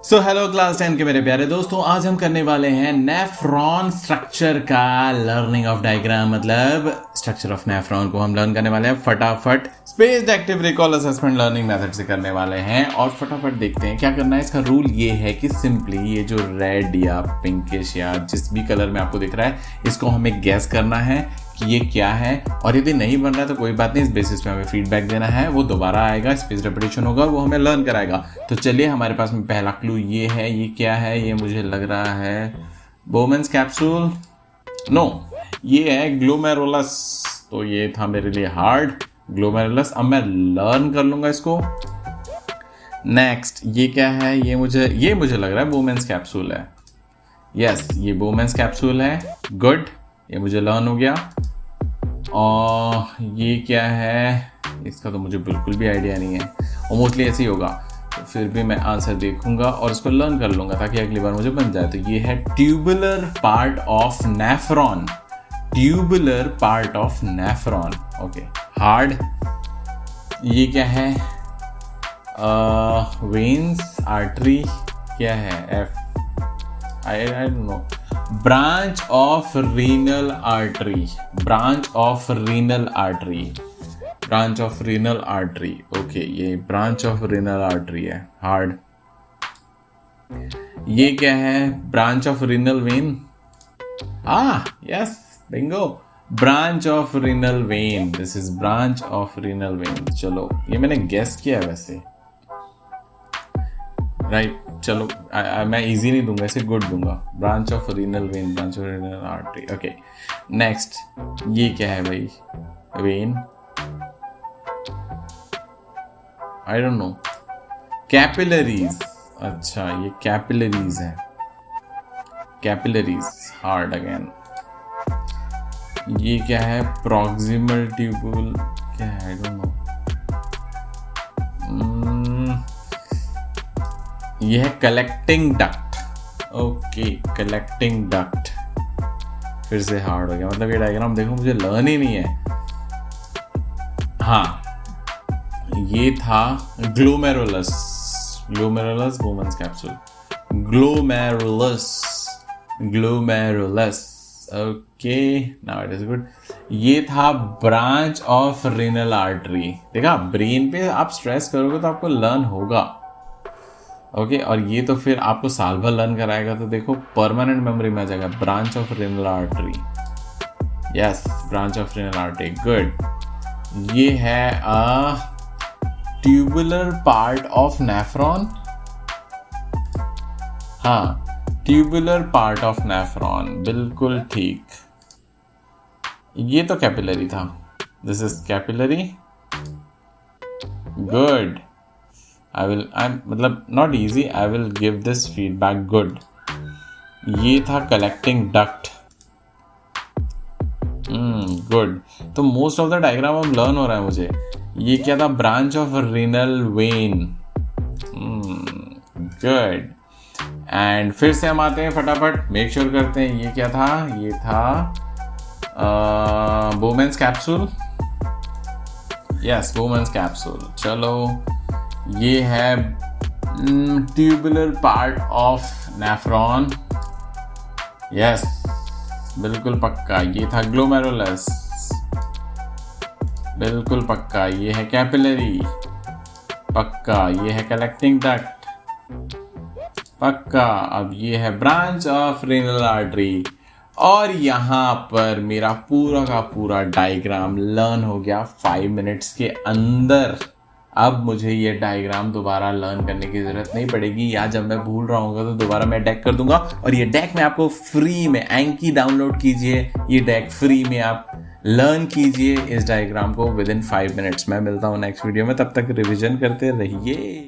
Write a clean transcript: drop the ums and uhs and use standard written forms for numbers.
So hello class 10 के मेरे प्यारे दोस्तों, आज हम करने वाले हैं नेफ्रॉन स्ट्रक्चर का लर्निंग ऑफ डायग्राम, मतलब स्ट्रक्चर ऑफ नेफ्रॉन को हम लर्न करने वाले हैं फटाफट spaced active recall assessment learning method से करने वाले हैं। और फटाफट देखते हैं क्या करना है। इसका रूल ये है कि सिंपली ये जो रेड या पिंकिश या जिस भी कलर में आपको दिख रहा है, इसको हमें गैस करना है कि ये क्या है। और यदि नहीं बन रहा है तो कोई बात नहीं, इस बेसिस पे हमें फीडबैक देना है, वो दोबारा आएगा, स्पेस रेपिटेशन होगा और वो हमें लर्न कराएगा। तो चलिए, हमारे पास में पहला क्लू ये है। ये क्या है? ये मुझे लग रहा है बोमेंस कैप्सूल। नो, ये है ग्लोमेरुलस। तो ये था मेरे लिए हार्ड, ग्लोमेरुलस। अब मैं लर्न कर लूंगा इसको। नेक्स्ट, ये क्या है? ये मुझे लग रहा है बोमेंस कैप्सूल है। यस, ये बोमेंस कैप्सूल है। गुड, ये मुझे लर्न हो गया। और ये क्या है? इसका तो मुझे बिल्कुल भी आइडिया नहीं है, और मोस्टली ऐसे ही होगा। तो फिर भी मैं आंसर देखूंगा और इसको लर्न कर लूंगा ताकि अगली बार मुझे बन जाए। तो ये है tubular part of nephron. Tubular part of nephron. Okay, hard. ये क्या है? वेन्स, आर्टरी, क्या है? F, I don't know. Branch of renal artery. Branch of renal artery. Branch of renal artery. Okay, ये ब्रांच ऑफ रीनल आर्टरी है। Hard. ये क्या है? Branch of renal vein. Yes, Bingo, branch of renal vein. This is branch of renal vein. चलो, ये मैंने guess किया है वैसे, राइट। चलो, मैं इजी नहीं दूंगा, इसे गुड दूंगा। Branch of renal vein, branch of renal artery. Okay, next, ये क्या है भाई? When, I don't know. Capillaries. अच्छा, ये कैपिलरीज है। Capillaries, hard again. ये क्या है? प्रॉक्सिमल ट्यूबुल, क्या है? I don't know. ये है collecting duct. Okay, collecting duct. फिर से हार्ड हो गया, मतलब ये डायग्राम देखो मुझे लर्न ही नहीं है। हाँ, ये था glomerulus. Glomerulus बोमेंस capsule. Glomerulus, glomerulus. Okay, now it is good. ये था ब्रांच ऑफ रीनल आर्टरी। देखा, ब्रेन पे आप स्ट्रेस करोगे तो आपको लर्न होगा। ओके, और ये तो फिर आपको साल भर लर्न कराएगा, तो देखो परमानेंट मेमोरी में आ जाएगा। Branch of renal artery. Yes, branch of renal artery. Good. ये है ट्यूबुलर पार्ट ऑफ नेफ्रॉन। हाँ, ट्यूबुलर पार्ट ऑफ नेफ्रॉन, बिल्कुल ठीक। ये तो कैपिलरी था। This is capillary. गुड। मतलब not easy, I will give this feedback good. ये था कलेक्टिंग डक्ट। गुड। तो मोस्ट ऑफ द डायग्राम अब लर्न हो रहा है मुझे। ये क्या था? Branch of renal vein. Good. And फिर से हम आते हैं, फटाफट मेक श्योर करते हैं। ये क्या था? ये था बोमेंस कैप्सूल। Yes, बोमेंस capsule. चलो, ये है tubular part of nephron. Yes, बिल्कुल पक्का। ये था ग्लोमेरुलस, बिल्कुल पक्का। ये है कैपिलरी, पक्का। ये है कलेक्टिंग डक्ट, पक्का। अब ये है ब्रांच ऑफ रीनल आर्टरी। और यहाँ पर मेरा पूरा का पूरा डायग्राम लर्न हो गया 5 मिनट्स के अंदर। अब मुझे ये डायग्राम दोबारा लर्न करने की ज़रूरत नहीं पड़ेगी, या जब मैं भूल रहा हूँ तो दोबारा मैं डेक कर दूंगा। और ये डेक में आपको फ्री में, एंकी डाउनलोड कीजिए, ये डेक फ्री में आप लर्न कीजिए इस डायग्राम को विद इन 5 मिनट्स। मैं मिलता हूँ नेक्स्ट वीडियो में, तब तक रिवीजन करते रहिए।